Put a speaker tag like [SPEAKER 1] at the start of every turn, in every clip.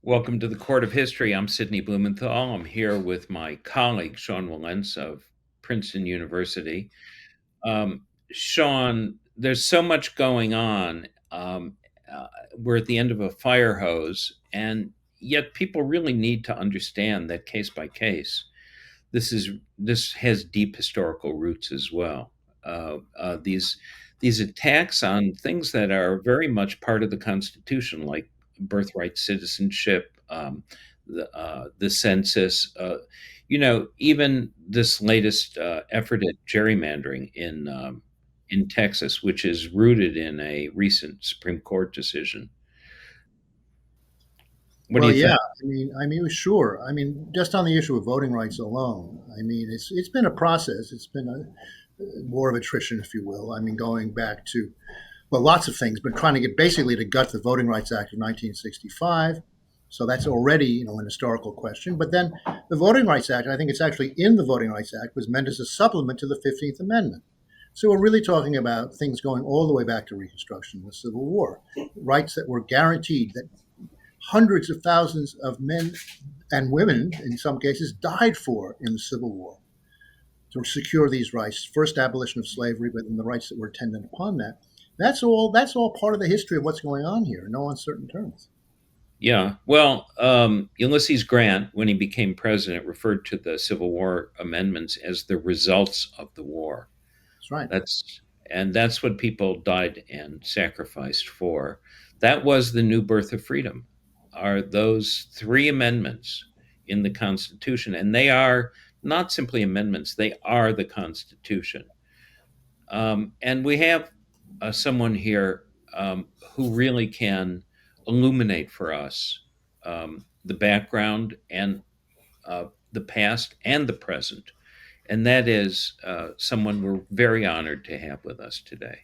[SPEAKER 1] Welcome to the Court of History. I'm Sidney Blumenthal. I'm here with my colleague, Sean Wilentz of Princeton University. Sean, there's so much going on. We're at the end of a fire hose, and yet people really need to understand that case by case, this has deep historical roots as well. These attacks on things that are very much part of the Constitution, like birthright citizenship, the census. Even this latest effort at gerrymandering in Texas, which is rooted in a recent Supreme Court decision. What do
[SPEAKER 2] Well,
[SPEAKER 1] you think?
[SPEAKER 2] yeah. Sure. Just on the issue of voting rights alone. It's been a process. It's been a war of attrition, if you will. Going back to lots of things, but trying to get basically to gut the Voting Rights Act of 1965. So that's already an historical question. But then the Voting Rights Act, and I think it's actually in the Voting Rights Act, was meant as a supplement to the 15th Amendment. So we're really talking about things going all the way back to Reconstruction, the Civil War, rights that were guaranteed that hundreds of thousands of men and women, in some cases, died for in the Civil War to secure these rights. First, abolition of slavery, but then the rights that were attendant upon that. That's all. That's all part of the history of what's going on here. In no uncertain terms.
[SPEAKER 1] Yeah. Well, Ulysses Grant, when he became president, referred to the Civil War amendments as the results of the war.
[SPEAKER 2] That's right.
[SPEAKER 1] That's what people died and sacrificed for. That was the new birth of freedom. Are those three amendments in the Constitution, and they are not simply amendments; they are the Constitution. And we have someone here who really can illuminate for us the background and the past and the present. And that is someone we're very honored to have with us today,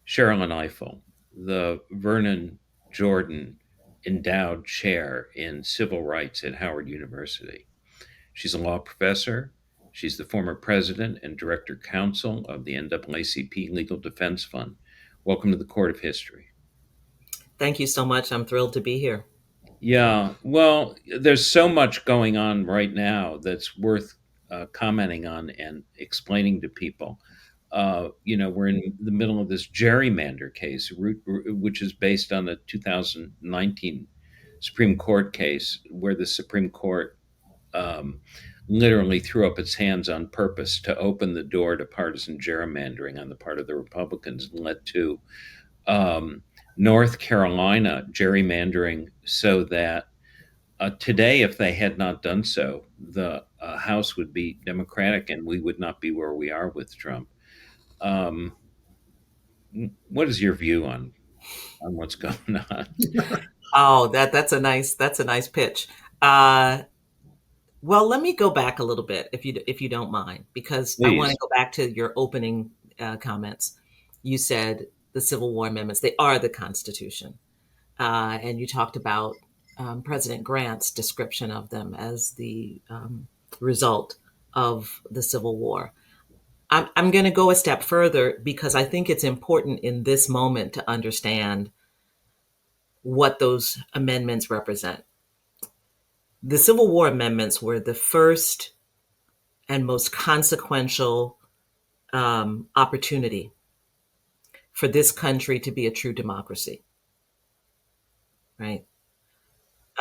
[SPEAKER 1] Sherrilyn Ifill, the Vernon Jordan Endowed Chair in Civil Rights at Howard University. She's a law professor. She's the former president and director counsel of the NAACP Legal Defense Fund. Welcome to the Court of History.
[SPEAKER 3] Thank you so much. I'm thrilled to be here.
[SPEAKER 1] Yeah, well, there's so much going on right now that's worth commenting on and explaining to people. We're in the middle of this gerrymander case, which is based on the 2019 Supreme Court case, where the Supreme Court literally threw up its hands on purpose to open the door to partisan gerrymandering on the part of the Republicans and led to North Carolina gerrymandering so that today, if they had not done so, the House would be Democratic and we would not be where we are with Trump. Um, what is your view on what's going on?
[SPEAKER 3] Oh, that's a nice pitch. Well, let me go back a little bit, if you don't mind, because I want to
[SPEAKER 1] Please.
[SPEAKER 3] go back to your opening comments. You said the Civil War amendments; they are the Constitution, and you talked about President Grant's description of them as the result of the Civil War. I'm going to go a step further because I think it's important in this moment to understand what those amendments represent. The Civil War amendments were the first and most consequential opportunity for this country to be a true democracy, right?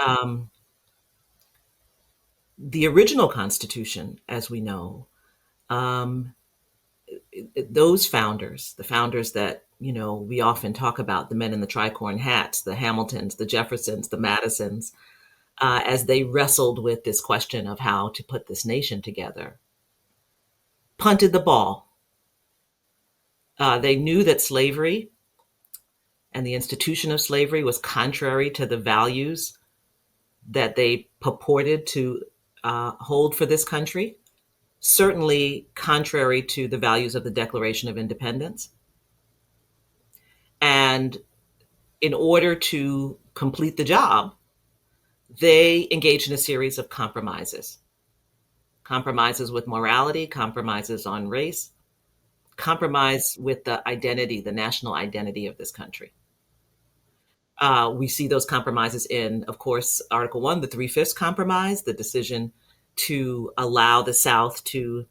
[SPEAKER 3] Um, the original Constitution, as we know, um, those founders, the founders that we often talk about, the men in the tricorn hats, the Hamiltons, the Jeffersons, the Madisons, as they wrestled with this question of how to put this nation together, punted the ball. They knew that slavery and the institution of slavery was contrary to the values that they purported to hold for this country, certainly contrary to the values of the Declaration of Independence. And in order to complete the job, they engaged in a series of compromises with morality, compromises on race, compromise with the identity, the national identity of this country. We see those compromises in, of course, Article 1, the Three-Fifths Compromise, the decision to allow the South to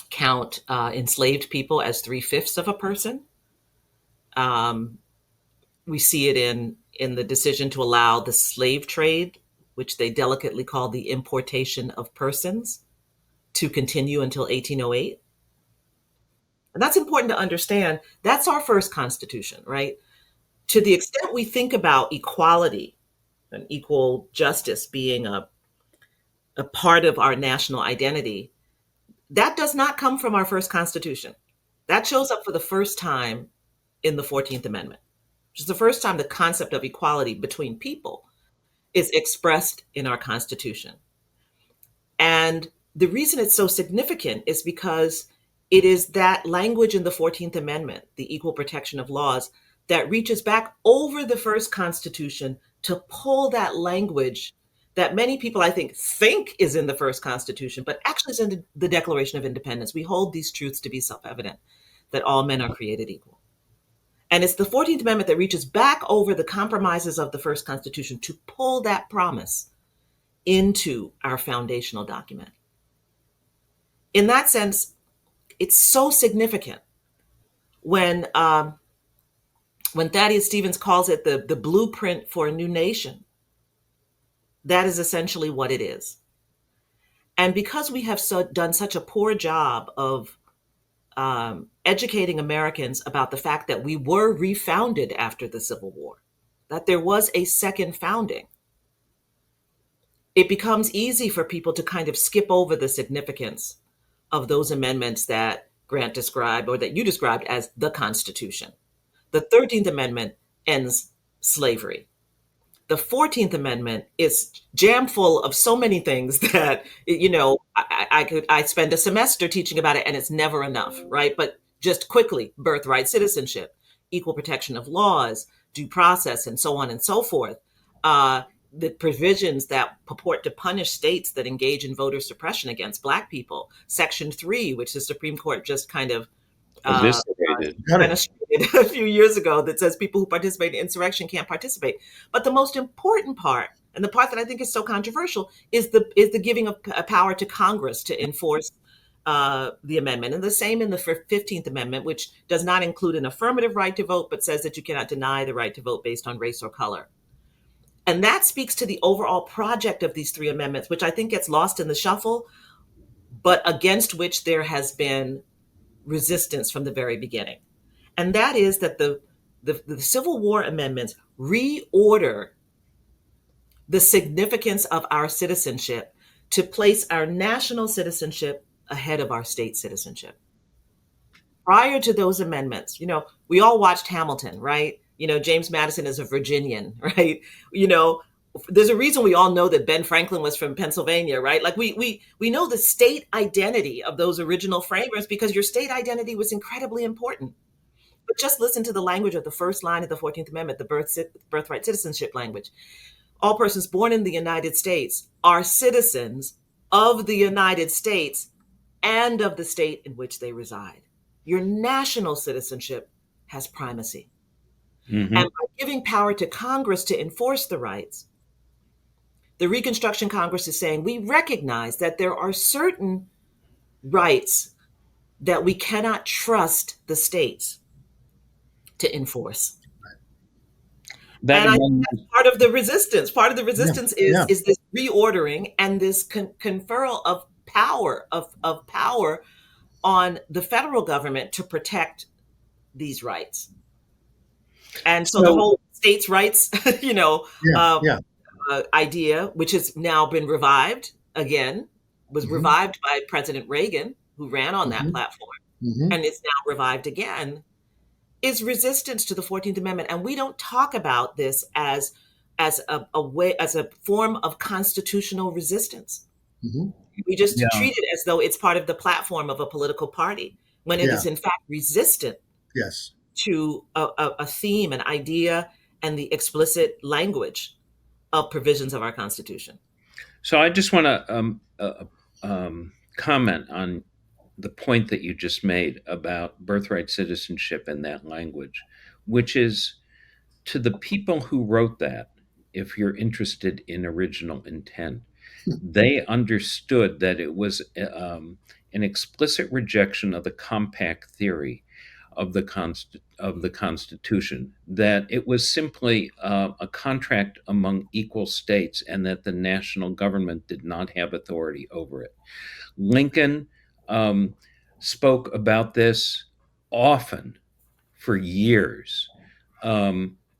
[SPEAKER 3] count enslaved people as three-fifths of a person. Um, we see it in the decision to allow the slave trade, which they delicately call the importation of persons, to continue until 1808. And that's important to understand. That's our first constitution, right? To the extent we think about equality and equal justice being a part of our national identity, that does not come from our first constitution. That shows up for the first time in the 14th Amendment, which is the first time the concept of equality between people is expressed in our Constitution. And the reason it's so significant is because it is that language in the 14th Amendment, the equal protection of laws, that reaches back over the first Constitution to pull that language that many people, I think is in the first Constitution, but actually is in the Declaration of Independence. We hold these truths to be self-evident, that all men are created equal. And it's the 14th Amendment that reaches back over the compromises of the first Constitution to pull that promise into our foundational document. In that sense, it's so significant when Thaddeus Stevens calls it the blueprint for a new nation. That is essentially what it is. And because we have done such a poor job of educating Americans about the fact that we were refounded after the Civil War, that there was a second founding, it becomes easy for people to kind of skip over the significance of those amendments that Grant described, or that you described as the Constitution. The 13th Amendment ends slavery. The 14th Amendment is jam full of so many things that, I spend a semester teaching about it and it's never enough, right? But just quickly, birthright citizenship, equal protection of laws, due process, and so on and so forth. The provisions that purport to punish states that engage in voter suppression against Black people. Section 3, which the Supreme Court just kind of
[SPEAKER 1] Eviscerated.
[SPEAKER 3] demonstrated a few years ago, that says people who participate in insurrection can't participate. But the most important part, and the part that I think is so controversial, is the giving of power to Congress to enforce the amendment. And the same in the 15th Amendment, which does not include an affirmative right to vote, but says that you cannot deny the right to vote based on race or color. And that speaks to the overall project of these three amendments, which I think gets lost in the shuffle, but against which there has been resistance from the very beginning. And that is that the Civil War amendments reorder the significance of our citizenship to place our national citizenship ahead of our state citizenship. Prior to those amendments, we all watched Hamilton, right? James Madison is a Virginian, right? There's a reason we all know that Ben Franklin was from Pennsylvania, right? Like we know the state identity of those original framers because your state identity was incredibly important. But just listen to the language of the first line of the 14th Amendment, the birthright citizenship language. All persons born in the United States are citizens of the United States and of the state in which they reside. Your national citizenship has primacy.
[SPEAKER 1] Mm-hmm.
[SPEAKER 3] And by giving power to Congress to enforce the rights, the Reconstruction Congress is saying we recognize that there are certain rights that we cannot trust the states to enforce.
[SPEAKER 1] That
[SPEAKER 3] and I think that's part of the resistance. Part of the resistance is this reordering and this conferral of power on the federal government to protect these rights. And so the whole states' rights, idea, which has now been revived again, was revived by President Reagan, who ran on that platform, and it's now revived again, is resistance to the 14th Amendment. And we don't talk about this as a form of constitutional resistance. We just treat it as though it's part of the platform of a political party, when it is in fact resistant to a theme, an idea, and the explicit language of provisions of our Constitution.
[SPEAKER 1] So I just want to comment on the point that you just made about birthright citizenship and that language, which is to the people who wrote that, if you're interested in original intent, they understood that it was an explicit rejection of the compact theory of the Constitution, that it was simply a contract among equal states, and that the national government did not have authority over it. Lincoln um, spoke about this often for years.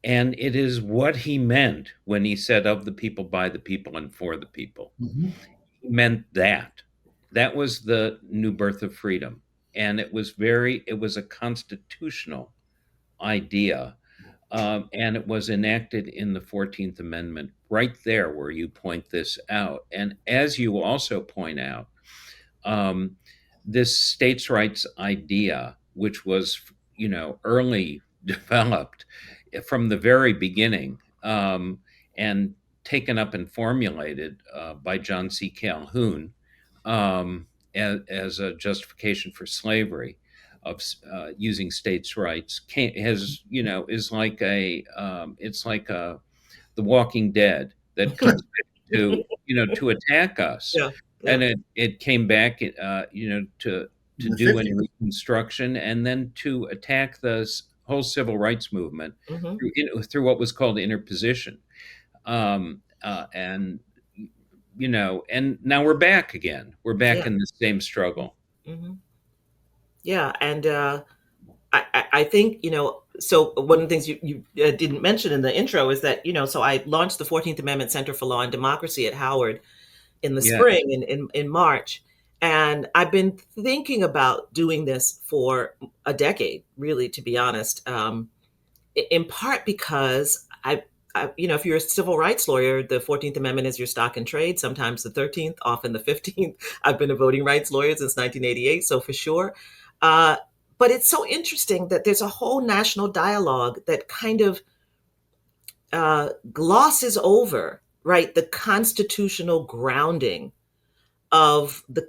[SPEAKER 1] And it is what he meant when he said, of the people, by the people, and for the people.
[SPEAKER 2] Mm-hmm.
[SPEAKER 1] He meant that. That was the new birth of freedom. And it was a constitutional idea. And it was enacted in the 14th Amendment, right there where you point this out. And as you also point out, um, this states' rights idea, which was, early developed from the very beginning, and taken up and formulated by John C. Calhoun, as a justification for slavery, of using states' rights, has, is like it's like the Walking Dead that comes to attack us.
[SPEAKER 3] Yeah, yeah.
[SPEAKER 1] And it came back, to
[SPEAKER 2] In the
[SPEAKER 1] do any
[SPEAKER 2] 50s.
[SPEAKER 1] reconstruction, and then to attack the whole civil rights movement
[SPEAKER 3] Hmm.
[SPEAKER 1] through what was called interposition. And and now we're back again. We're back
[SPEAKER 3] Yeah.
[SPEAKER 1] in the same struggle.
[SPEAKER 3] Hmm. Yeah, and I think, so one of the things you didn't mention in the intro is that, so I launched the 14th Amendment Center for Law and Democracy at Howard in the
[SPEAKER 1] Yeah,
[SPEAKER 3] spring, in March. And I've been thinking about doing this for a decade, really, to be honest, in part because if you're a civil rights lawyer, the 14th Amendment is your stock and trade, sometimes the 13th, often the 15th. I've been a voting rights lawyer since 1988, so for sure. Uh, but it's so interesting that there's a whole national dialogue that kind of glosses over, right, the constitutional grounding of the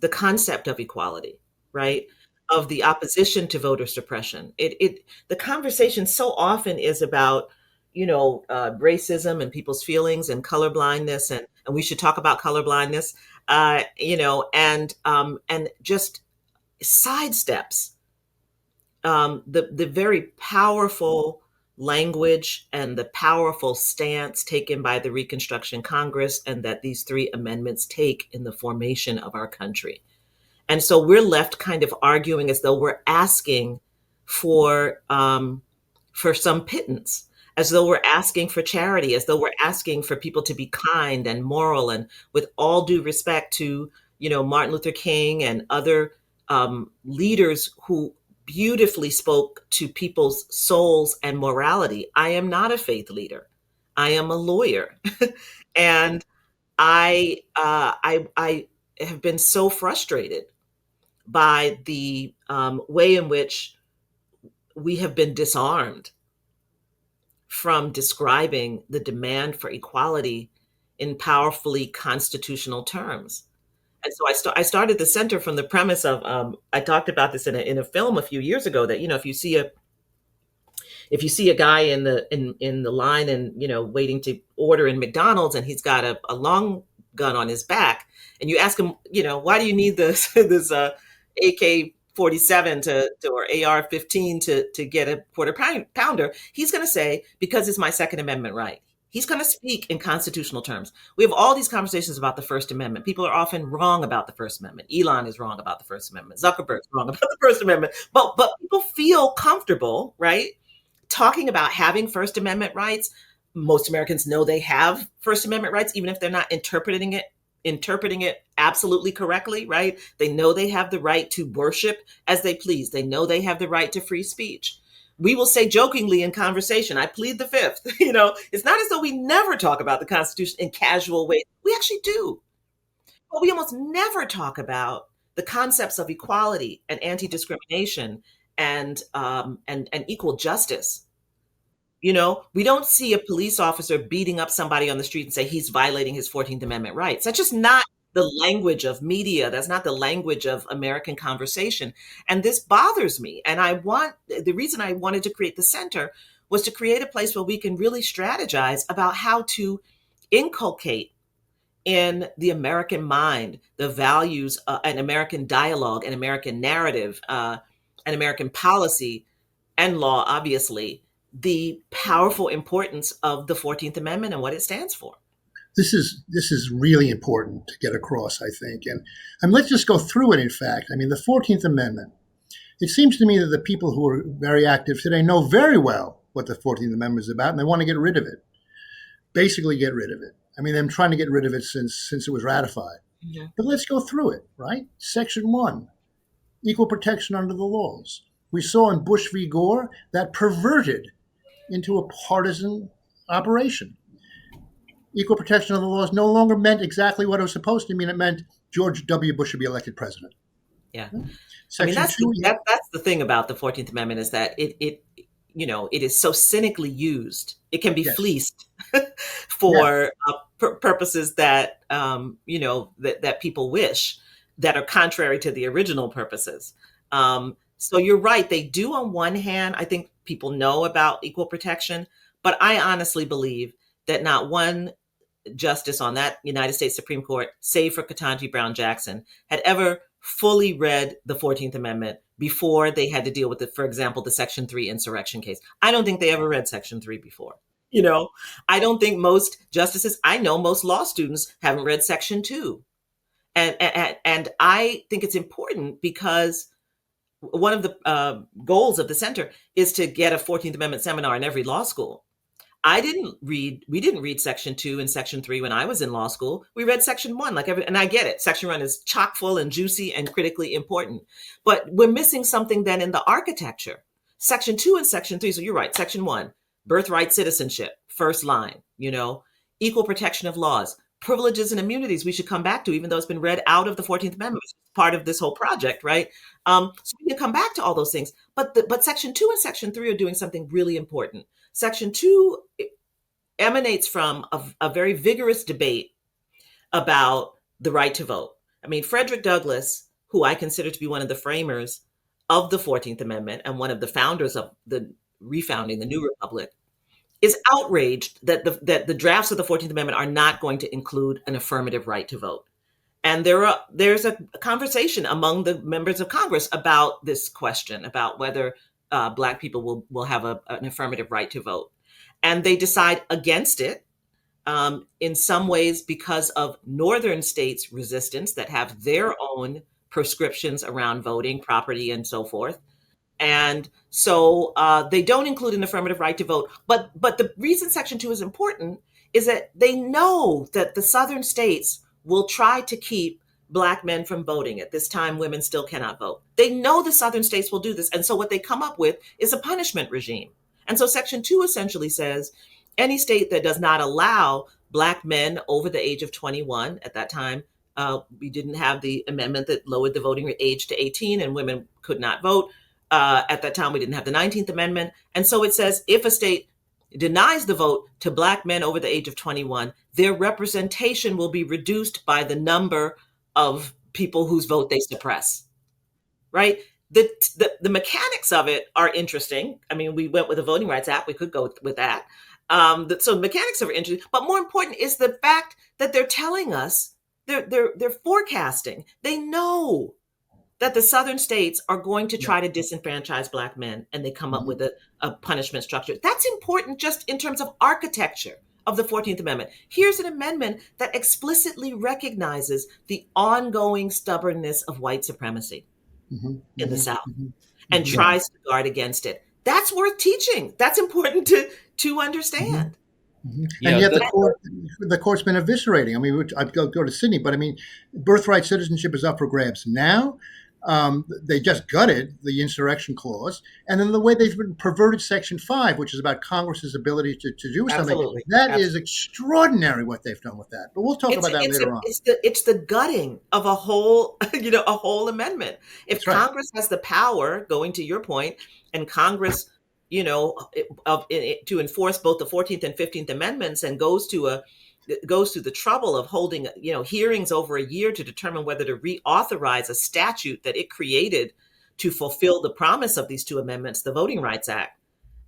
[SPEAKER 3] concept of equality, right? Of the opposition to voter suppression. The conversation so often is about, racism and people's feelings and colorblindness, and we should talk about colorblindness, and just sidesteps the very powerful language and the powerful stance taken by the Reconstruction Congress, and that these three amendments take in the formation of our country. And so we're left kind of arguing as though we're asking for some pittance, as though we're asking for charity, as though we're asking for people to be kind and moral, and with all due respect to Martin Luther King and other leaders who beautifully spoke to people's souls and morality. I am not a faith leader. I am a lawyer, and I have been so frustrated by the way in which we have been disarmed from describing the demand for equality in powerfully constitutional terms. And so I started the center from the premise of I talked about this in a film a few years ago, that if you see a guy in the line and waiting to order in McDonald's, and he's got a long gun on his back, and you ask him, why do you need this AK-47 or AR-15 to get a quarter pounder, he's going to say, because it's my Second Amendment right. He's going to speak in constitutional terms. We have all these conversations about the First Amendment. People are often wrong about the First Amendment. Elon is wrong about the First Amendment. Zuckerberg's wrong about the First Amendment. But people feel comfortable, right, talking about having First Amendment rights. Most Americans know they have First Amendment rights, even if they're not interpreting it absolutely correctly, right? They know they have the right to worship as they please. They know they have the right to free speech. We will say jokingly in conversation, I plead the fifth. It's not as though we never talk about the Constitution in casual ways. We actually do. But we almost never talk about the concepts of equality and anti-discrimination and equal justice. We don't see a police officer beating up somebody on the street and say he's violating his 14th Amendment rights. That's just not the language of media. That's not the language of American conversation. And this bothers me. And the reason I wanted to create the center was to create a place where we can really strategize about how to inculcate in the American mind the values, an American dialogue, an American narrative, an American policy and law, obviously, the powerful importance of the 14th Amendment and what it stands for.
[SPEAKER 2] This is really important to get across, I think. And let's just go through it, in fact. I mean, the 14th Amendment, it seems to me that the people who are very active today know very well what the 14th Amendment is about, and they want to get rid of it. Basically get rid of it. I mean, they're trying to get rid of it since it was ratified.
[SPEAKER 3] Yeah.
[SPEAKER 2] But let's go through it, right? Section 1, equal protection under the laws. We saw in Bush v. Gore that perverted into a partisan operation. Equal protection of the laws no longer meant exactly what it was supposed to mean. It meant George W. Bush should be elected president.
[SPEAKER 3] Yeah.
[SPEAKER 2] Section
[SPEAKER 3] that's
[SPEAKER 2] 2,
[SPEAKER 3] that's the thing about the 14th Amendment is that it is so cynically used. It can be
[SPEAKER 2] Yes.
[SPEAKER 3] fleeced for purposes that, that people wish, that are contrary to the original purposes. So you're right. They do, on one hand, I think people know about equal protection, but I honestly believe that not one justice on that United States Supreme Court, save for Ketanji Brown Jackson, had ever fully read the 14th Amendment before they had to deal with it. For example, the Section 3 insurrection case. I don't think they ever read Section 3 before. I don't think most justices, I know most law students haven't read Section 2. And I think it's important because one of the goals of the center is to get a 14th Amendment seminar in every law school. We didn't read Section 2 and Section 3 when I was in law school. We read Section 1, and I get it. Section 1 is chock full and juicy and critically important. But we're missing something then in the architecture. Section 2 and Section 3, so you're right. Section 1, birthright citizenship, first line, equal protection of laws, privileges and immunities we should come back to, even though it's been read out of the 14th Amendment, which is part of this whole project, right? So we can come back to all those things. But Section 2 and Section 3 are doing something really important. Section 2 emanates from a very vigorous debate about the right to vote. I mean, Frederick Douglass, who I consider to be one of the framers of the 14th Amendment and one of the founders of the refounding the New Republic, is outraged that the drafts of the 14th Amendment are not going to include an affirmative right to vote. And there's a conversation among the members of Congress about this question, about whether Black people will have an affirmative right to vote. And they decide against it, in some ways because of northern states' resistance that have their own prescriptions around voting, property, and so forth. And so they don't include an affirmative right to vote. But the reason Section 2 is important is that they know that the southern states will try to keep Black men from voting. At this time, women still cannot vote. They know the southern states will do this. And so what they come up with is a punishment regime. And so Section 2 essentially says any state that does not allow Black men over the age of 21, at that time, we didn't have the amendment that lowered the voting age to 18 and women could not vote. At that time, we didn't have the 19th Amendment. And so it says if a state denies the vote to Black men over the age of 21, their representation will be reduced by the number of people whose vote they suppress, right? The mechanics of it are interesting. I mean, we went with the Voting Rights Act. We could go with that. So the mechanics of it are interesting. But more important is the fact that they're telling us, they're forecasting. They know that the southern states are going to try to disenfranchise Black men, and they come up with a punishment structure. That's important just in terms of architecture of the 14th Amendment. Here's an amendment that explicitly recognizes the ongoing stubbornness of white supremacy in the South and tries to guard against it. That's worth teaching. That's important to understand.
[SPEAKER 2] And yet the court's been eviscerating. I mean, I'd go to Sidney, but I mean, birthright citizenship is up for grabs now. They just gutted the insurrection clause. And then the way they've perverted Section 5, which is about Congress's ability to do something.
[SPEAKER 3] Absolutely.
[SPEAKER 2] That is extraordinary what they've done with that. But we'll talk about that later on.
[SPEAKER 3] It's the gutting of a whole, a whole amendment. If
[SPEAKER 2] That's right.
[SPEAKER 3] Congress has the power, going to your point, and Congress, to enforce both the 14th and 15th Amendments and goes through the trouble of holding, hearings over a year to determine whether to reauthorize a statute that it created to fulfill the promise of these two amendments, the Voting Rights Act.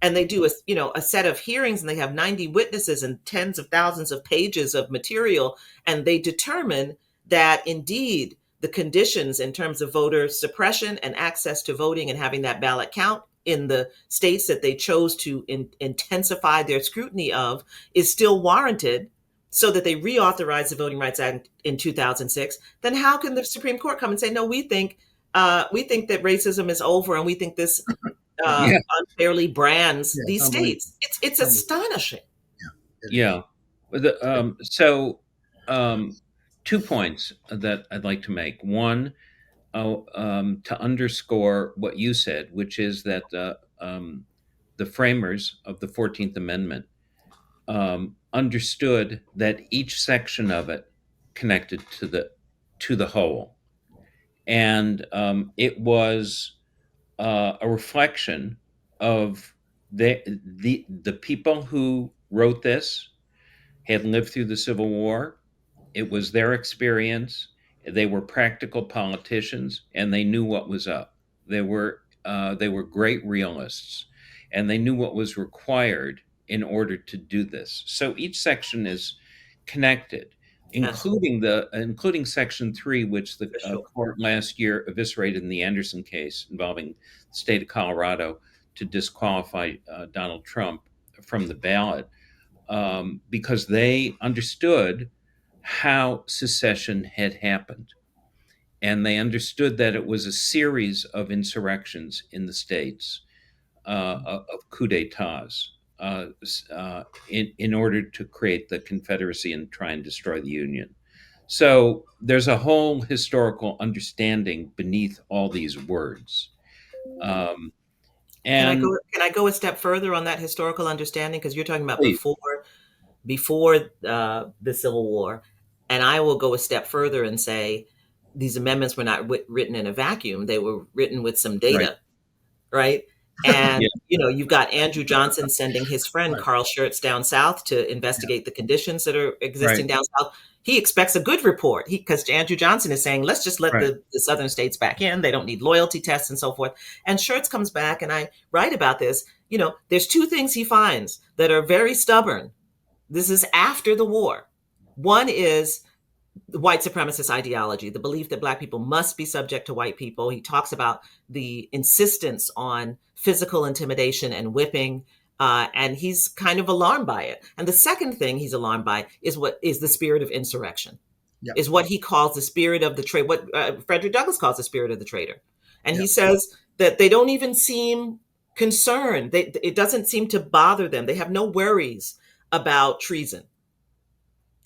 [SPEAKER 3] and they do a set of hearings, and they have 90 witnesses and tens of thousands of pages of material, and they determine that indeed the conditions in terms of voter suppression and access to voting and having that ballot count in the states that they chose to intensify their scrutiny of is still warranted, so that they reauthorize the Voting Rights Act in 2006, then how can the Supreme Court come and say, no, we think that racism is over, and we think this
[SPEAKER 1] Yeah.
[SPEAKER 3] unfairly brands
[SPEAKER 2] Yeah,
[SPEAKER 3] these
[SPEAKER 2] unbelievable.
[SPEAKER 3] states? It's astonishing.
[SPEAKER 1] Yeah. So, 2 points that I'd like to make. One, to underscore what you said, which is that the framers of the 14th Amendment understood that each section of it connected to the whole, and it was a reflection of the people who wrote this had lived through the Civil War. It was their experience. They were practical politicians, and they knew what was up. They were great realists, and they knew what was required in order to do this. So each section is connected,
[SPEAKER 3] Yes,
[SPEAKER 1] including Section 3, which the
[SPEAKER 3] for sure.
[SPEAKER 1] court last year eviscerated in the Anderson case involving the state of Colorado to disqualify Donald Trump from the ballot, because they understood how secession had happened. And they understood that it was a series of insurrections in the states, of coups d'etats, in order to create the Confederacy and try and destroy the Union. So there's a whole historical understanding beneath all these words. Um,
[SPEAKER 3] Can I go?
[SPEAKER 1] and
[SPEAKER 3] Can I go a step further on that historical understanding? Because you're talking about
[SPEAKER 1] please,
[SPEAKER 3] before the Civil War, and I will go a step further and say these amendments were not written in a vacuum. They were written with some
[SPEAKER 1] right.
[SPEAKER 3] data, right?
[SPEAKER 1] Yeah,
[SPEAKER 3] And you've got Andrew Johnson sending his friend
[SPEAKER 2] Right.
[SPEAKER 3] Carl Schurz down south to
[SPEAKER 2] Yeah.
[SPEAKER 3] investigate the conditions that are existing
[SPEAKER 1] right,
[SPEAKER 3] down south. He expects a good report, because Andrew Johnson is saying, let's just let
[SPEAKER 1] right,
[SPEAKER 3] the southern states back in. They don't need loyalty tests and so forth. And Schurz comes back, and I write about this. There's two things he finds that are very stubborn. This is after the war. One is the white supremacist ideology, the belief that Black people must be subject to white people. He talks about the insistence on physical intimidation and whipping, and he's kind of alarmed by it. And the second thing he's alarmed by is what is the spirit of insurrection,
[SPEAKER 2] Yep.
[SPEAKER 3] is what he calls the spirit of the traitor, what Frederick Douglass calls the spirit of the traitor. And he
[SPEAKER 2] Yep.
[SPEAKER 3] says that they don't even seem concerned. It doesn't seem to bother them. They have no worries about treason,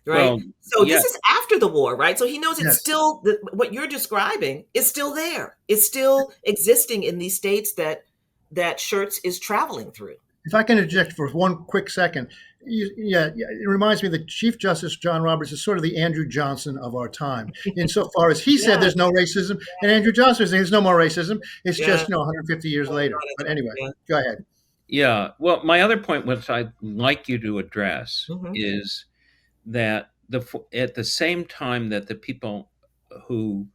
[SPEAKER 3] right?
[SPEAKER 1] well,
[SPEAKER 3] So
[SPEAKER 1] yeah,
[SPEAKER 3] this is after the war, right? So he knows it's
[SPEAKER 2] Yes.
[SPEAKER 3] still what you're describing is still there. It's still existing in these states that Schurz is traveling through.
[SPEAKER 2] If I can interject for one quick second, it reminds me that Chief Justice John Roberts is sort of the Andrew Johnson of our time, insofar as he said
[SPEAKER 3] Yeah,
[SPEAKER 2] there's no racism, and Andrew Johnson is saying there's no more racism. It's
[SPEAKER 3] yeah,
[SPEAKER 2] just 150 years later. But anyway,
[SPEAKER 3] yeah.
[SPEAKER 2] go ahead.
[SPEAKER 1] yeah. Well, my other point, which I'd like you to address,
[SPEAKER 3] Hmm.
[SPEAKER 1] is that at the same time that the people who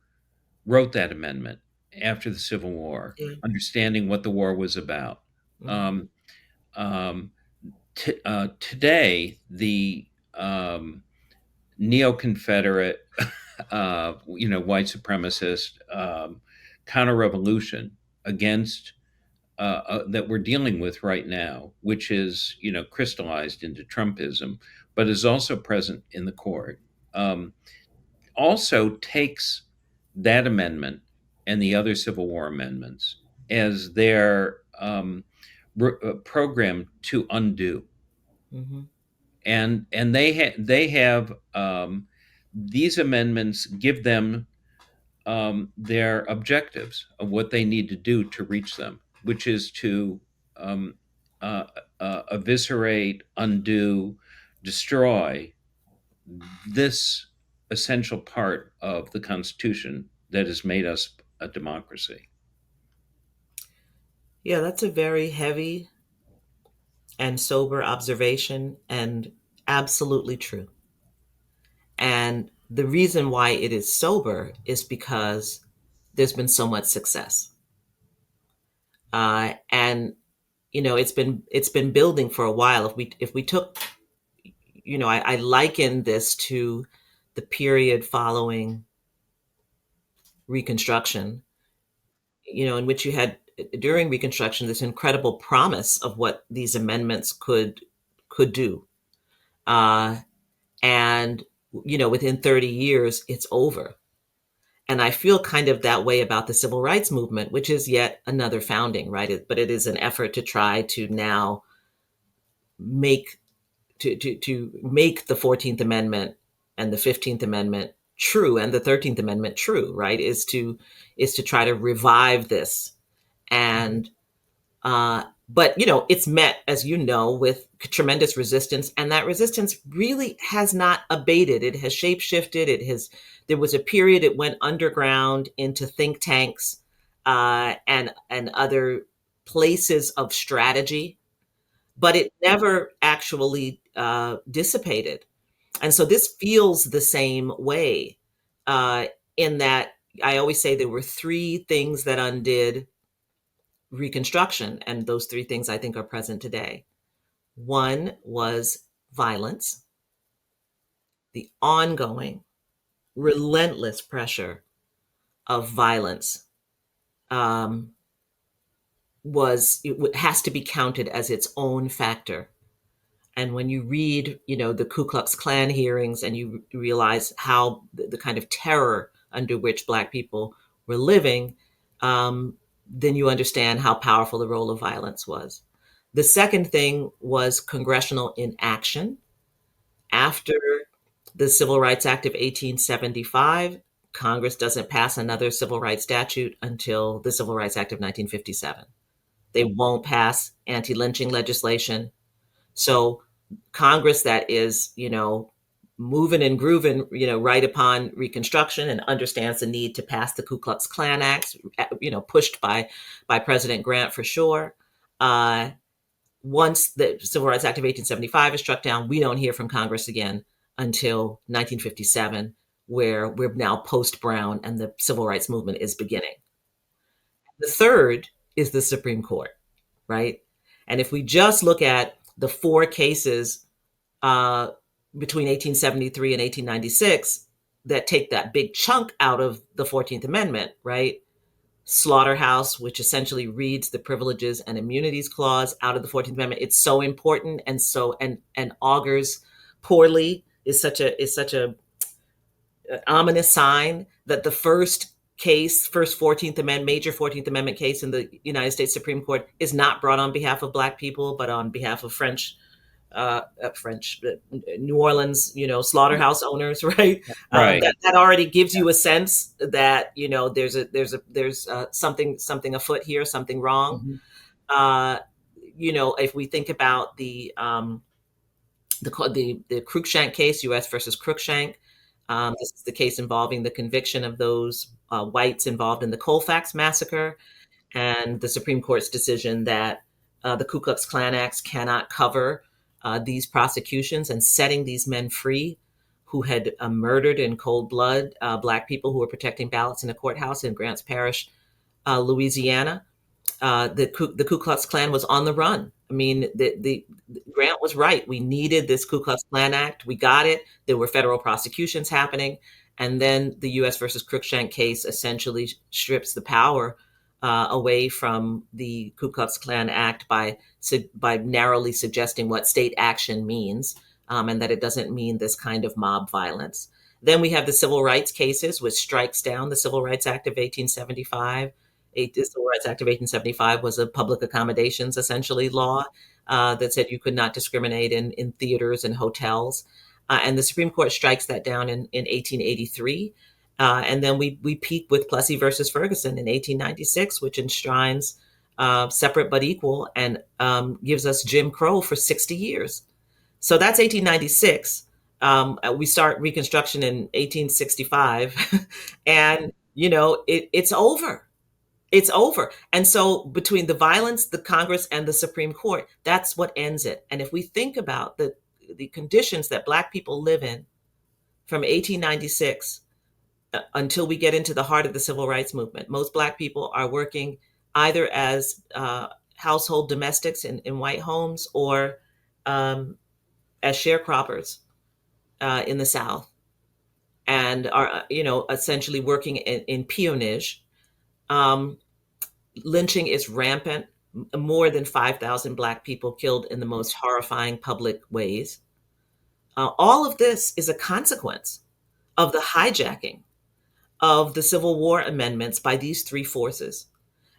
[SPEAKER 1] wrote that amendment after the Civil War,
[SPEAKER 3] Yeah.
[SPEAKER 1] understanding what the war was about,
[SPEAKER 3] Hmm.
[SPEAKER 1] um, um, today the neo-Confederate, white supremacist counter-revolution against that we're dealing with right now, which is crystallized into Trumpism, but is also present in the court, um, also takes that amendment and the other Civil War amendments as their program to undo,
[SPEAKER 3] Hmm.
[SPEAKER 1] and they have these amendments give them their objectives of what they need to do to reach them, which is to um, eviscerate, undo, destroy this essential part of the Constitution that has made us a democracy.
[SPEAKER 3] Yeah, that's a very heavy and sober observation, and absolutely true. And the reason why it is sober is because there's been so much success. And it's been building for a while. If we took, I liken this to the period following Reconstruction, in which you had during Reconstruction this incredible promise of what these amendments could do, uh, and within 30 years it's over. And I feel kind of that way about the civil rights movement, which is yet another founding, right? But it is an effort to try to now make to make the 14th Amendment and the 15th Amendment true and the 13th Amendment true, right? Is to try to revive this. And but it's met, as with tremendous resistance, and that resistance really has not abated. It has shapeshifted. There was a period it went underground into think tanks and other places of strategy, but it never actually dissipated. And so this feels the same way, uh, in that I always say there were three things that undid Reconstruction, and those three things I think are present today. One was violence, the ongoing, relentless pressure of violence um, has to be counted as its own factor. And when you read, the Ku Klux Klan hearings, and you realize how the kind of terror under which Black people were living, then you understand how powerful the role of violence was. The second thing was congressional inaction. After the Civil Rights Act of 1875, Congress doesn't pass another civil rights statute until the Civil Rights Act of 1957. They won't pass anti-lynching legislation. So Congress that is, moving and grooving, right upon Reconstruction, and understands the need to pass the Ku Klux Klan Act, pushed by President Grant for sure. Once the Civil Rights Act of 1875 is struck down, we don't hear from Congress again until 1957, where we're now post-Brown and the civil rights movement is beginning. The third is the Supreme Court, right? And if we just look at the four cases between 1873 and 1896 that take that big chunk out of the 14th Amendment, right? Slaughterhouse, which essentially reads the Privileges and Immunities Clause out of the 14th Amendment. It's so important and augurs poorly, is such a ominous sign that the first 14th Amendment, major 14th Amendment case in the United States Supreme Court is not brought on behalf of Black people, but on behalf of New Orleans, slaughterhouse owners, right?
[SPEAKER 1] Right.
[SPEAKER 3] That already gives you a sense that there's something afoot here, something wrong. If we think about the Cruikshank case, U.S. versus Cruikshank, this is the case involving the conviction of those whites involved in the Colfax massacre, and the Supreme Court's decision that the Ku Klux Klan Acts cannot cover these prosecutions, and setting these men free who had murdered in cold blood Black people who were protecting ballots in a courthouse in Grants Parish, Louisiana. The Ku Klux Klan was on the run. I mean, the Grant was right. We needed this Ku Klux Klan Act. We got it. There were federal prosecutions happening. And then the U.S. versus Cruikshank case essentially strips the power away from the Ku Klux Klan Act by narrowly suggesting what state action means, and that it doesn't mean this kind of mob violence. Then we have the civil rights cases, which strikes down the Civil Rights Act of 1875. The Civil Rights Act of 1875 was a public accommodations, essentially, law that said you could not discriminate in theaters and hotels. And the Supreme Court strikes that down in 1883. And then we peak with Plessy versus Ferguson in 1896, which enshrines separate but equal, and gives us Jim Crow for 60 years. So that's 1896. We start Reconstruction in 1865, and it's over. It's over. And so between the violence, the Congress, and the Supreme Court, that's what ends it. And if we think about the conditions that Black people live in from 1896 until we get into the heart of the civil rights movement, most Black people are working either as household domestics in white homes or as sharecroppers in the South, and are essentially working in peonage. Um, Lynching is rampant. More than 5,000 Black people killed in the most horrifying public ways. All of this is a consequence of the hijacking of the Civil War amendments by these three forces.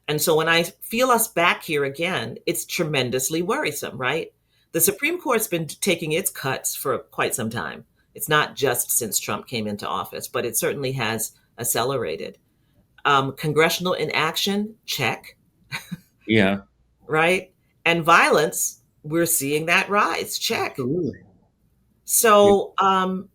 [SPEAKER 3] And so when I feel us back here again, it's tremendously worrisome, right? The Supreme Court's been taking its cuts for quite some time. It's not just since Trump came into office, but it certainly has accelerated. Congressional inaction, check.
[SPEAKER 1] Yeah.
[SPEAKER 3] Right? And violence, we're seeing that rise, check.
[SPEAKER 2] Absolutely.
[SPEAKER 3] So,
[SPEAKER 1] and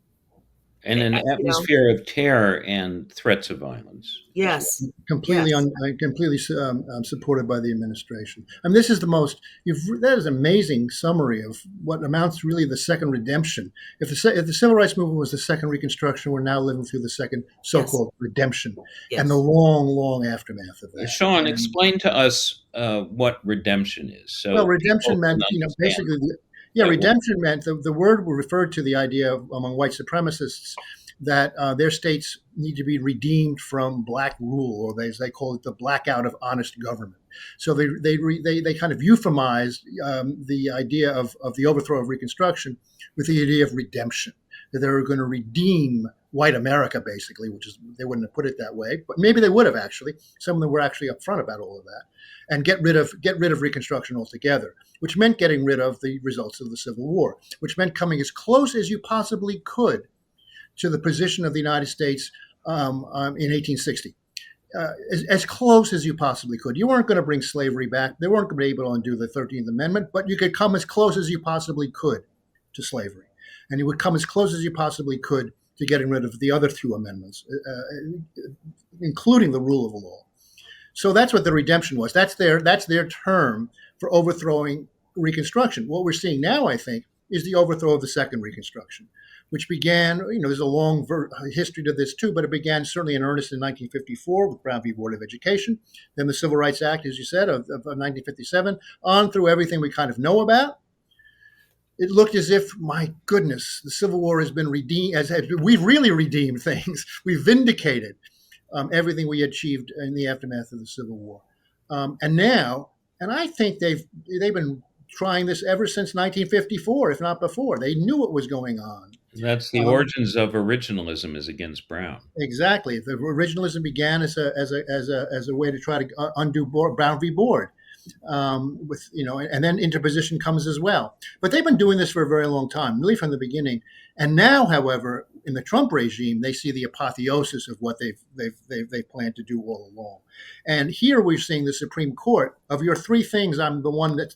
[SPEAKER 1] an atmosphere of terror and threats of violence.
[SPEAKER 3] yes,
[SPEAKER 2] Completely,
[SPEAKER 3] yes,
[SPEAKER 2] completely supported by the administration. I mean, this is the most. That is an amazing summary of what amounts to really the second redemption. If the civil rights movement was the second Reconstruction, we're now living through the second so-called redemption,
[SPEAKER 3] yes.
[SPEAKER 2] and the long, long aftermath of that.
[SPEAKER 1] Sean, explain to us what redemption is. So,
[SPEAKER 2] well, redemption meant,
[SPEAKER 1] understand.
[SPEAKER 2] basically, redemption meant the word referred to the idea of, among white supremacists, that their states need to be redeemed from black rule, or as they call it, the blackout of honest government. So they kind of euphemized the idea of the overthrow of Reconstruction with the idea of redemption, that they were going to redeem white America, basically, which is, they wouldn't have put it that way, but maybe they would have actually. Some of them were actually upfront about all of that, and get rid of Reconstruction altogether, which meant getting rid of the results of the Civil War, which meant coming as close as you possibly could to the position of the United States in 1860. As close as you possibly could. You weren't going to bring slavery back. They weren't going to be able to undo the 13th Amendment, but you could come as close as you possibly could to slavery. And you would come as close as you possibly could to getting rid of the other two amendments, including the rule of law. So that's what the redemption was. That's their term for overthrowing Reconstruction. What we're seeing now, I think, is the overthrow of the second Reconstruction, which began, there's a long history to this too, but it began certainly in earnest in 1954 with Brown v. Board of Education, then the Civil Rights Act, as you said, of 1957, on through everything we kind of know about. It looked as if, my goodness, the Civil War has been redeemed, we've really redeemed things. We've vindicated everything we achieved in the aftermath of the Civil War. And now, and I think they've been trying this ever since 1954, if not before. They knew what was going on.
[SPEAKER 1] That's the origins of originalism is against Brown.
[SPEAKER 2] Exactly. The originalism began as a way to try to undo Brown v. Board, and then interposition comes as well. But they've been doing this for a very long time, really from the beginning. And now, however, in the Trump regime, they see the apotheosis of what they've planned to do all along. And here we're seeing the Supreme Court, of your three things, I'm the one that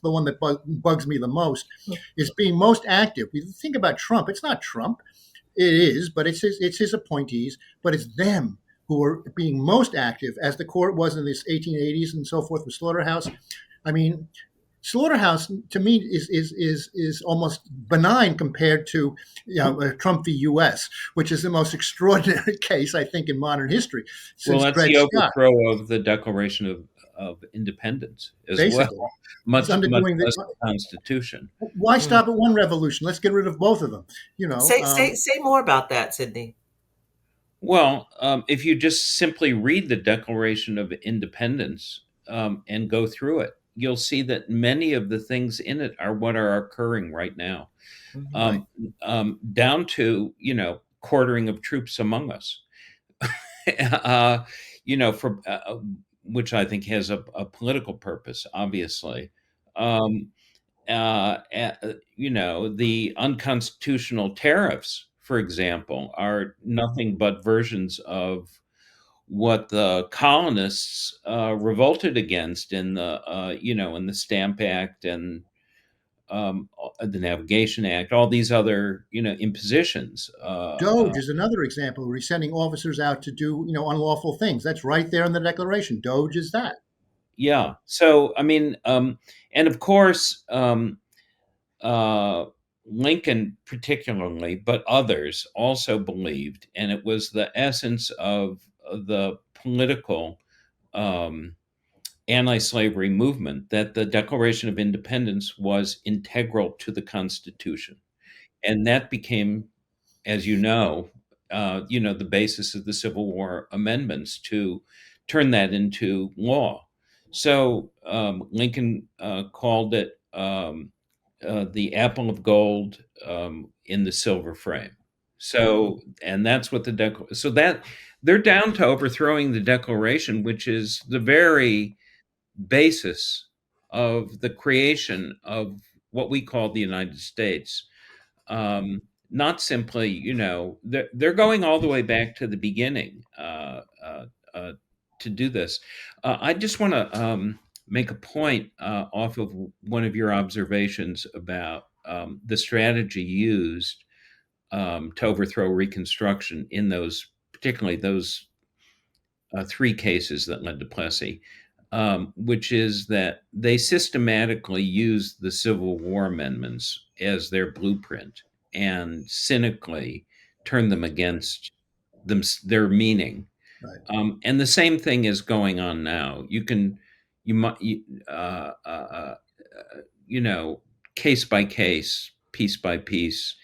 [SPEAKER 2] bugs me the most, is being most active. You think about Trump, it's not Trump. It is, but it's his appointees, but it's them who are being most active, as the court was in the 1880s and so forth with Slaughterhouse. I mean, Slaughterhouse to me is almost benign compared to Trump v. U.S., which is the most extraordinary case, I think, in modern history.
[SPEAKER 1] Well, that's the overthrow of the Declaration of Independence as
[SPEAKER 2] basically.
[SPEAKER 1] Well. Much less the Constitution.
[SPEAKER 2] Why stop at one revolution? Let's get rid of both of them.
[SPEAKER 3] Say more about that, Sidney.
[SPEAKER 1] Well, if you just simply read the Declaration of Independence and go through it, you'll see that many of the things in it are what are occurring right now, down to quartering of troops among us, which I think has a political purpose, obviously. The unconstitutional tariffs, for example, are nothing but versions of what the colonists revolted against in the Stamp Act and the Navigation Act, all these other impositions.
[SPEAKER 2] Doge is another example where he's sending officers out to do unlawful things. That's right there in the Declaration. Doge is that.
[SPEAKER 1] Yeah. So I mean, and of course, Lincoln particularly, but others also believed, and it was the essence of the political anti-slavery movement that the Declaration of Independence was integral to the Constitution, and that became, as the basis of the Civil War amendments to turn that into law. So Lincoln called it the apple of gold in the silver frame. So, and that's what so that they're down to overthrowing the Declaration, which is the very basis of the creation of what we call the United States. Not simply, they're going all the way back to the beginning to do this. I just want to make a point off of one of your observations about the strategy used to overthrow Reconstruction in those, particularly those three cases that led to Plessy, which is that they systematically used the Civil War amendments as their blueprint and cynically turned them against their meaning.
[SPEAKER 2] Right.
[SPEAKER 1] And the same thing is going on now. You might, you know, case by case, piece by piece.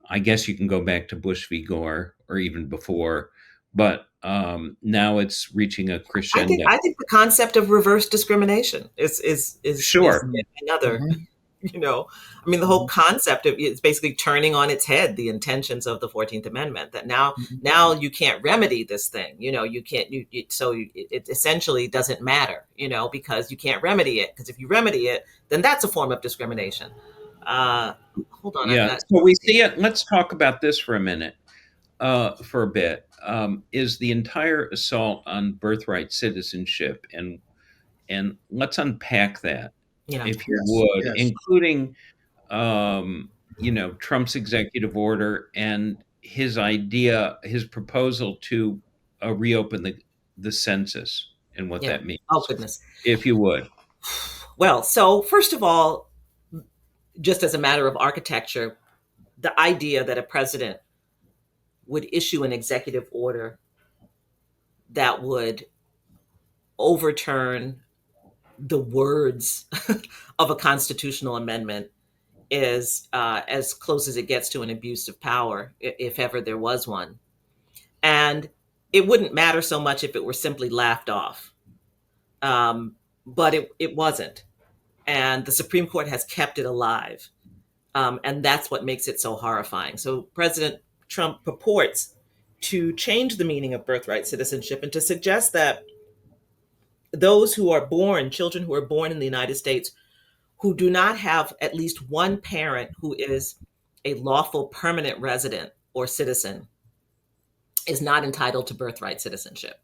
[SPEAKER 1] I guess you can go back to Bush v. Gore or even before, but now it's reaching a crescendo.
[SPEAKER 3] I think the concept of reverse discrimination is
[SPEAKER 1] Sure.
[SPEAKER 3] another.
[SPEAKER 2] Mhm.
[SPEAKER 3] I mean, the whole concept of it's basically turning on its head the intentions of the 14th Amendment. That now you can't remedy this thing. You can't. It essentially doesn't matter. Because you can't remedy it. Because if you remedy it, then that's a form of discrimination. Hold on.
[SPEAKER 1] Yeah. So we see it. Let's talk about this for a minute, for a bit. Is the entire assault on birthright citizenship, and let's unpack that, if you
[SPEAKER 2] Yes.
[SPEAKER 1] would,
[SPEAKER 2] Yes.
[SPEAKER 1] including Trump's executive order and his proposal to reopen the census and what that means.
[SPEAKER 3] Oh, goodness.
[SPEAKER 1] If you would.
[SPEAKER 3] Well, so first of all, just as a matter of architecture, the idea that a president would issue an executive order that would overturn the words of a constitutional amendment is as close as it gets to an abuse of power, if ever there was one. And it wouldn't matter so much if it were simply laughed off. But it wasn't. And the Supreme Court has kept it alive. And that's what makes it so horrifying. So President Trump purports to change the meaning of birthright citizenship and to suggest that those children who are born in the United States, who do not have at least one parent who is a lawful permanent resident or citizen, is not entitled to birthright citizenship.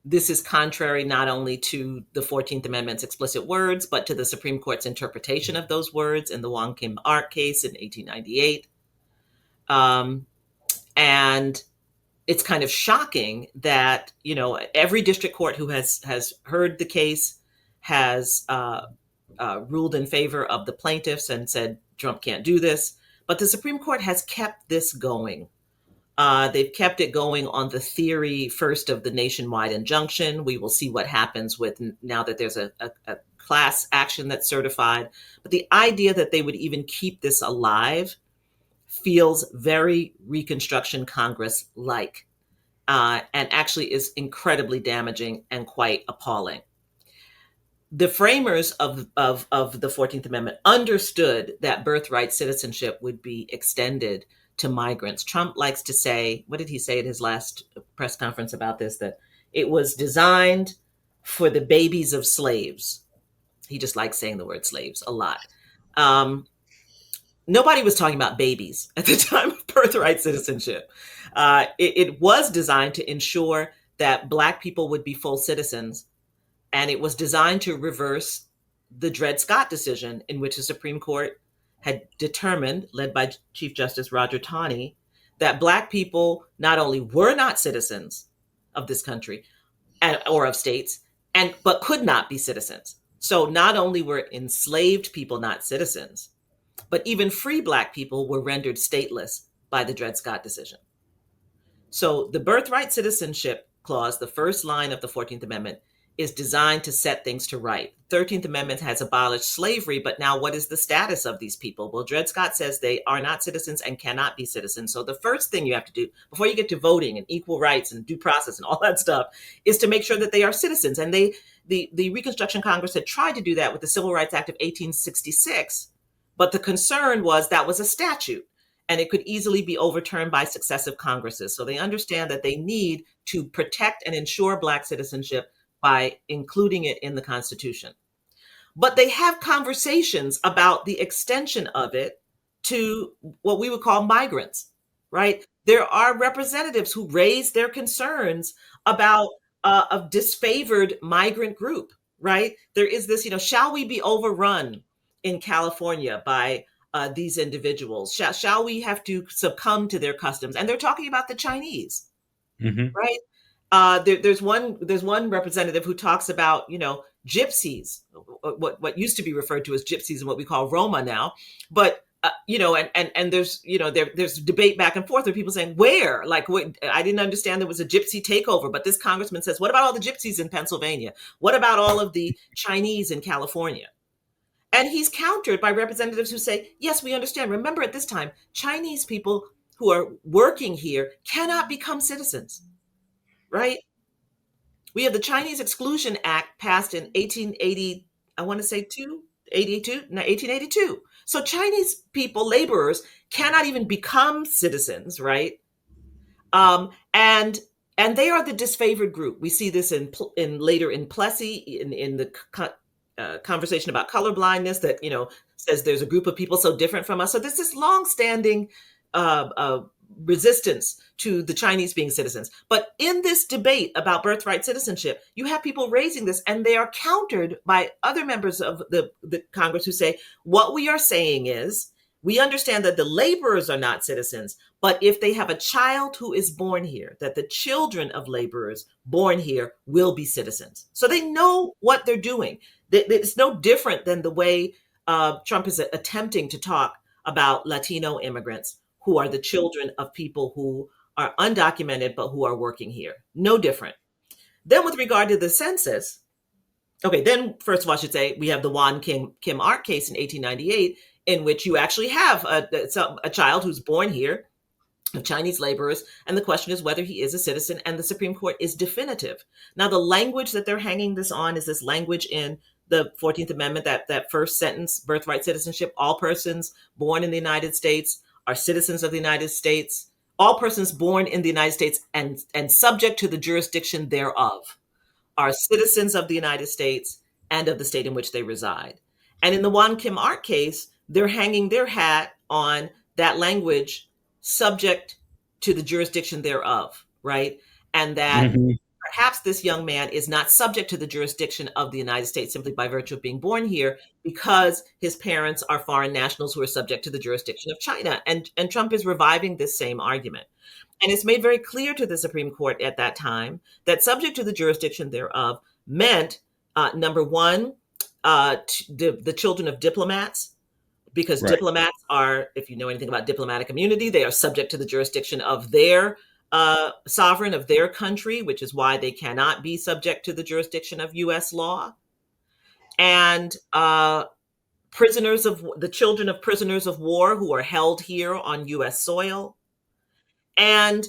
[SPEAKER 3] This is contrary not only to the 14th Amendment's explicit words, but to the Supreme Court's interpretation of those words in the Wong Kim Ark case in 1898. And it's kind of shocking that, every district court who has heard the case has ruled in favor of the plaintiffs and said Trump can't do this. But the Supreme Court has kept this going. They've kept it going on the theory first of the nationwide injunction. We will see what happens with now that there's a class action that's certified. But the idea that they would even keep this alive feels very Reconstruction Congress-like, and actually is incredibly damaging and quite appalling. The framers of the 14th Amendment understood that birthright citizenship would be extended to migrants. Trump likes to say, what did he say at his last press conference about this? That it was designed for the babies of slaves. He just likes saying the word slaves a lot. Nobody was talking about babies at the time of birthright citizenship. It was designed to ensure that Black people would be full citizens. And it was designed to reverse the Dred Scott decision, in which the Supreme Court had determined, led by Chief Justice Roger Taney, that Black people not only were not citizens of this country or of states, but could not be citizens. So not only were enslaved people not citizens, but even free Black people were rendered stateless by the Dred Scott decision. So the birthright citizenship clause, the first line of the 14th Amendment, is designed to set things to right. 13th Amendment has abolished slavery, but now what is the status of these people? Well, Dred Scott says they are not citizens and cannot be citizens. So the first thing you have to do before you get to voting and equal rights and due process and all that stuff is to make sure that they are citizens. And the Reconstruction Congress had tried to do that with the Civil Rights Act of 1866, but the concern was that was a statute and it could easily be overturned by successive Congresses. So they understand that they need to protect and ensure Black citizenship by including it in the Constitution. But they have conversations about the extension of it to what we would call migrants, right? There are representatives who raise their concerns about a disfavored migrant group, right? There is this, shall we be overrun in California by these individuals? Shall we have to succumb to their customs? And they're talking about the Chinese, right? There's one representative who talks about, gypsies, what used to be referred to as gypsies and what we call Roma now. But, and there's, there's debate back and forth with people saying, where? Like, I didn't understand there was a gypsy takeover. But this congressman says, what about all the gypsies in Pennsylvania? What about all of the Chinese in California? And he's countered by representatives who say, yes, we understand. Remember, at this time, Chinese people who are working here cannot become citizens. Right? We have the Chinese Exclusion Act passed in 1880, I want to say 1882. So Chinese people, laborers, cannot even become citizens, right? And they are the disfavored group. We see this later in Plessy, in the conversation about colorblindness that, says there's a group of people so different from us. So there's this longstanding resistance to the Chinese being citizens. But in this debate about birthright citizenship, you have people raising this, and they are countered by other members of the Congress who say, what we are saying is, we understand that the laborers are not citizens, but if they have a child who is born here, that the children of laborers born here will be citizens. So they know what they're doing. It's no different than the way Trump is attempting to talk about Latino immigrants who are the children of people who are undocumented, but who are working here. No different. Then with regard to the census, then first of all, I should say we have the Won Kim Ark case in 1898, in which you actually have a child who's born here of Chinese laborers. And the question is whether he is a citizen, and the Supreme Court is definitive. Now, the language that they're hanging this on is this language in the 14th Amendment, that first sentence, birthright citizenship, all persons born in the United States are citizens of the United States, all persons born in the United States and subject to the jurisdiction thereof are citizens of the United States and of the state in which they reside. And in the Won Kim Ark case, they're hanging their hat on that language, subject to the jurisdiction thereof, right? And that perhaps this young man is not subject to the jurisdiction of the United States simply by virtue of being born here, because his parents are foreign nationals who are subject to the jurisdiction of China. And Trump is reviving this same argument. And it's made very clear to the Supreme Court at that time that subject to the jurisdiction thereof meant, number one, the children of diplomats, because diplomats are, if you know anything about diplomatic immunity, they are subject to the jurisdiction of their sovereign of their country, which is why they cannot be subject to the jurisdiction of U.S. law. And the children of prisoners of war who are held here on U.S. soil. And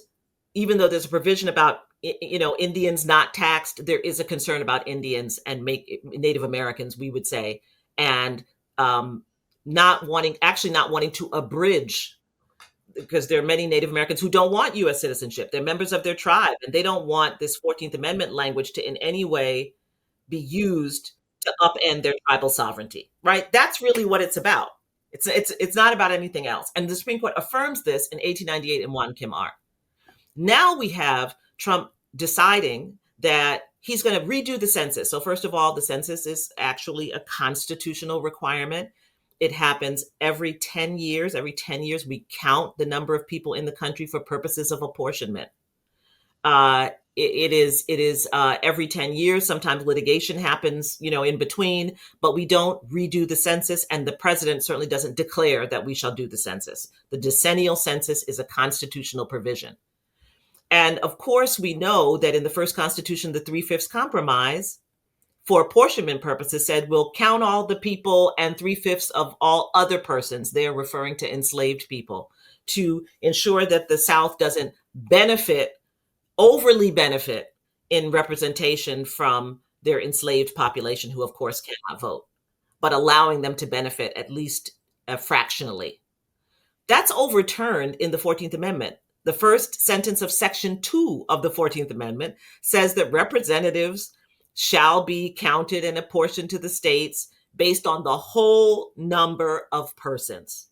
[SPEAKER 3] even though there's a provision about, Indians not taxed, there is a concern about Indians and Native Americans, we would say, and not wanting to abridge, because there are many Native Americans who don't want U.S. citizenship. They're members of their tribe, and they don't want this 14th Amendment language to in any way be used to upend their tribal sovereignty, right? That's really what it's about. It's not about anything else. And the Supreme Court affirms this in 1898 in Won Kim Ark. Now we have Trump deciding that he's going to redo the census. So first of all, the census is actually a constitutional requirement. It happens every 10 years. Every 10 years, we count the number of people in the country for purposes of apportionment. It is every 10 years. Sometimes litigation happens, in between, but we don't redo the census. And the president certainly doesn't declare that we shall do the census. The decennial census is a constitutional provision. And of course, we know that in the first Constitution, the 3/5 compromise for apportionment purposes, said we'll count all the people and 3/5 of all other persons. They're referring to enslaved people, to ensure that the South doesn't overly benefit in representation from their enslaved population, who of course cannot vote, but allowing them to benefit at least fractionally. That's overturned in the 14th Amendment. The first sentence of Section 2 of the 14th Amendment says that representatives shall be counted and apportioned to the states based on the whole number of persons.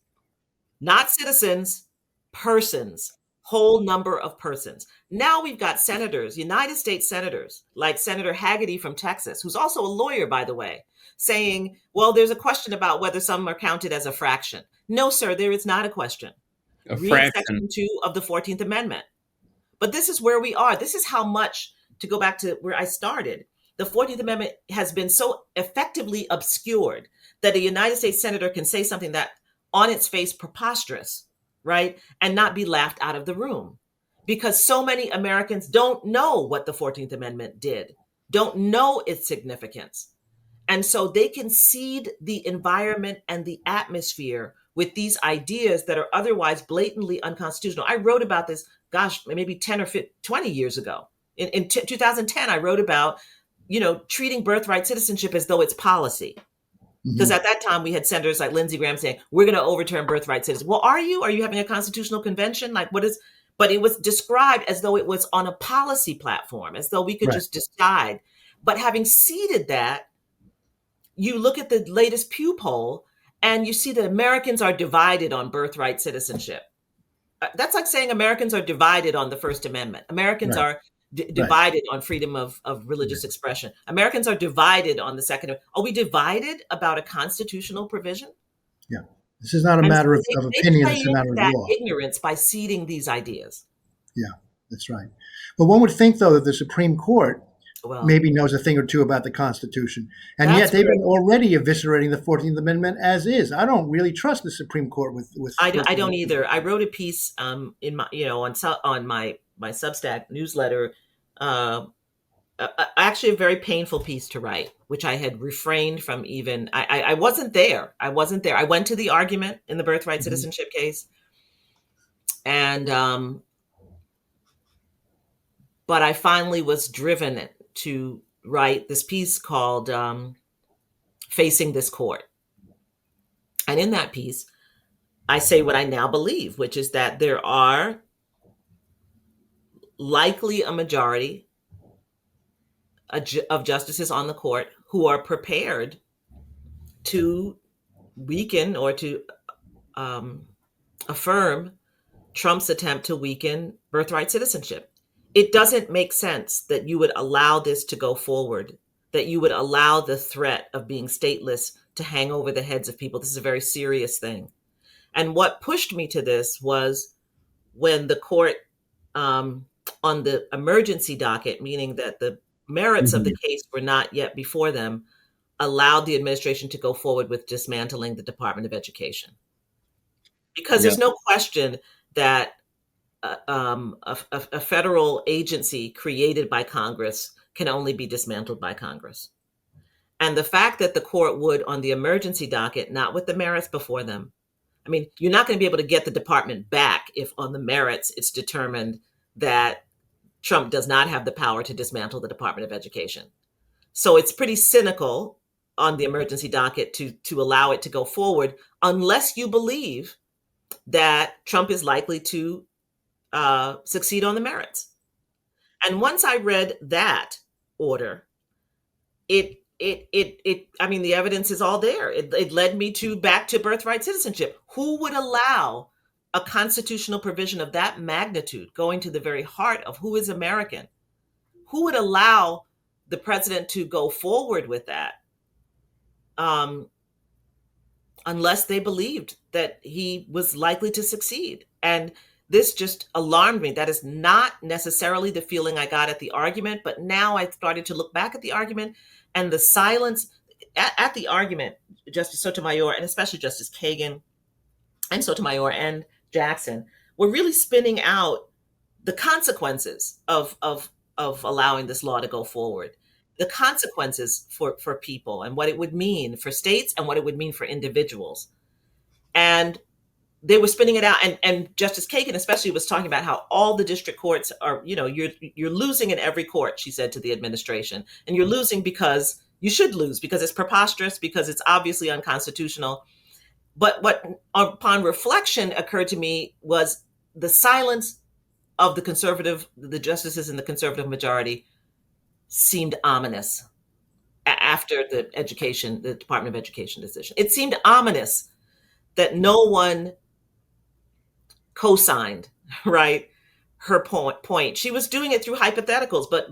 [SPEAKER 3] Not citizens, persons, whole number of persons. Now we've got senators, United States senators, like Senator Hagerty from Texas, who's also a lawyer, by the way, saying, well, there's a question about whether some are counted as a fraction. No, sir, there is not a question. Read Section 2 of the 14th Amendment. But this is where we are. This is how much, to go back to where I started, the 14th Amendment has been so effectively obscured that a United States senator can say something that on its face preposterous, right? And not be laughed out of the room. Because so many Americans don't know what the 14th Amendment did, don't know its significance. And so they can seed the environment and the atmosphere with these ideas that are otherwise blatantly unconstitutional. I wrote about this, gosh, maybe 10 or 20 years ago. In 2010, I wrote about, treating birthright citizenship as though it's policy. Because at that time, we had senators like Lindsey Graham saying, we're going to overturn birthright citizenship. Well, are you? Are you having a constitutional convention? Like, what is? But it was described as though it was on a policy platform, as though we could just decide. But having seeded that, you look at the latest Pew poll and you see that Americans are divided on birthright citizenship. That's like saying Americans are divided on the First Amendment. Americans are divided on freedom of religious expression. Americans are divided on the Second. Are we divided about a constitutional provision?
[SPEAKER 2] Yeah. This is not a matter of opinion. It's a matter of law.
[SPEAKER 3] Ignorance by seeding these ideas.
[SPEAKER 2] Yeah, that's right. But one would think, though, that the Supreme Court maybe knows a thing or two about the Constitution. And yet they've been already eviscerating the 14th Amendment as is. I don't really trust the Supreme Court with
[SPEAKER 3] I don't either. I wrote a piece in my on my Substack newsletter, actually a very painful piece to write, which I had refrained from even. I wasn't there. I went to the argument in the birthright citizenship case, and but I finally was driven to write this piece called Facing This Court. And in that piece, I say what I now believe, which is that there are likely a majority of justices on the court who are prepared to weaken or to affirm Trump's attempt to weaken birthright citizenship. It doesn't make sense that you would allow this to go forward, that you would allow the threat of being stateless to hang over the heads of people. This is a very serious thing. And what pushed me to this was when the court, on the emergency docket, meaning that the merits of the case were not yet before them, allowed the administration to go forward with dismantling the Department of Education. Because there's no question that a federal agency created by Congress can only be dismantled by Congress. And the fact that the court would, on the emergency docket, not with the merits before them, I mean, you're not going to be able to get the department back if on the merits it's determined that Trump does not have the power to dismantle the Department of Education. So it's pretty cynical on the emergency docket to allow it to go forward unless you believe that Trump is likely to succeed on the merits. And once I read that order, I mean, the evidence is all there. It led me back to birthright citizenship. Who would allow a constitutional provision of that magnitude, going to the very heart of who is American? Who would allow the president to go forward with that unless they believed that he was likely to succeed? And this just alarmed me. That is not necessarily the feeling I got at the argument, but now I started to look back at the argument and the silence at the argument. Justice Sotomayor, and especially Justice Kagan and Sotomayor and Jackson, were really spinning out the consequences of allowing this law to go forward. the consequences for people and what it would mean for states and what it would mean for individuals. And they were spinning it out. And Justice Kagan especially was talking about how all the district courts are, you're losing in every court, she said to the administration. And you're losing because you should lose, because it's preposterous, because it's obviously unconstitutional. But what upon reflection occurred to me was the silence of the justices in the conservative majority seemed ominous after the Department of Education decision. It seemed ominous that no one co-signed, right, her point. She was doing it through hypotheticals, but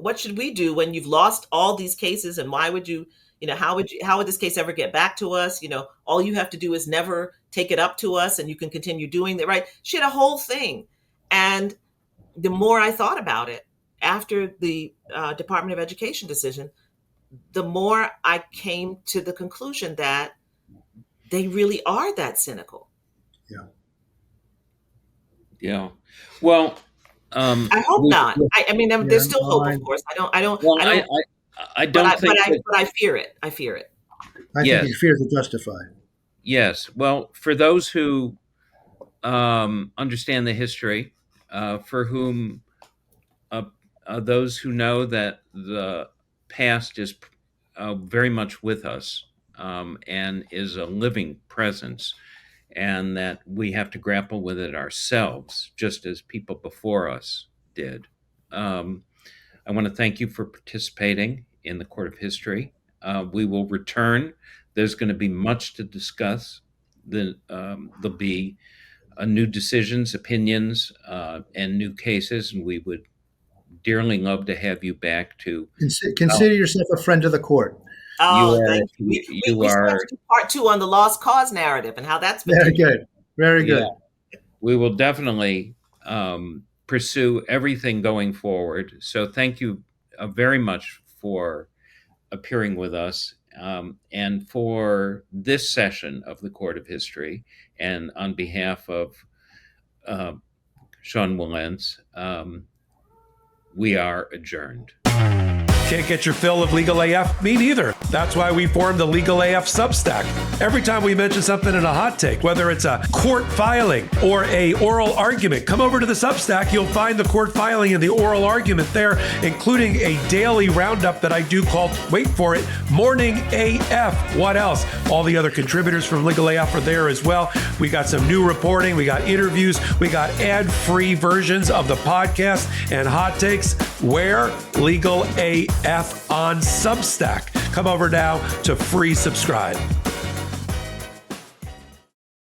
[SPEAKER 3] what should we do when you've lost all these cases, and why would you, how would this case ever get back to us? All you have to do is never take it up to us and you can continue doing that, right? She had a whole thing. And the more I thought about it after the Department of Education decision, the more I came to the conclusion that they really are that cynical.
[SPEAKER 2] Yeah.
[SPEAKER 1] Yeah. Well,
[SPEAKER 3] I hope not. I mean, there's still hope, of course. I don't think. But I fear it. I fear it.
[SPEAKER 2] I think your fears are justified.
[SPEAKER 1] Yes. Well, for those who understand the history, for whom those who know that the past is very much with us and is a living presence, and that we have to grapple with it ourselves, just as people before us did. I want to thank you for participating in the Court of History. We will return. There's going to be much to discuss. There'll be new decisions, opinions, and new cases, and we would dearly love to have you back to
[SPEAKER 2] consider yourself a friend of the court.
[SPEAKER 3] Oh, thank you. We still have to do part 2 on the lost cause narrative and how that's been.
[SPEAKER 2] Very good. Very good.
[SPEAKER 1] Yeah. We will definitely pursue everything going forward. So thank you very much for appearing with us and for this session of the Court of History. And on behalf of Sean Wilentz, we are adjourned.
[SPEAKER 4] Can't get your fill of Legal AF? Me neither. That's why we formed the Legal AF Substack. Every time we mention something in a hot take, whether it's a court filing or a oral argument, come over to the Substack. You'll find the court filing and the oral argument there, including a daily roundup that I do called, wait for it, Morning AF. What else? All the other contributors from Legal AF are there as well. We got some new reporting. We got interviews. We got ad-free versions of the podcast and hot takes. Where? Legal AF on Substack. Come over now to free subscribe.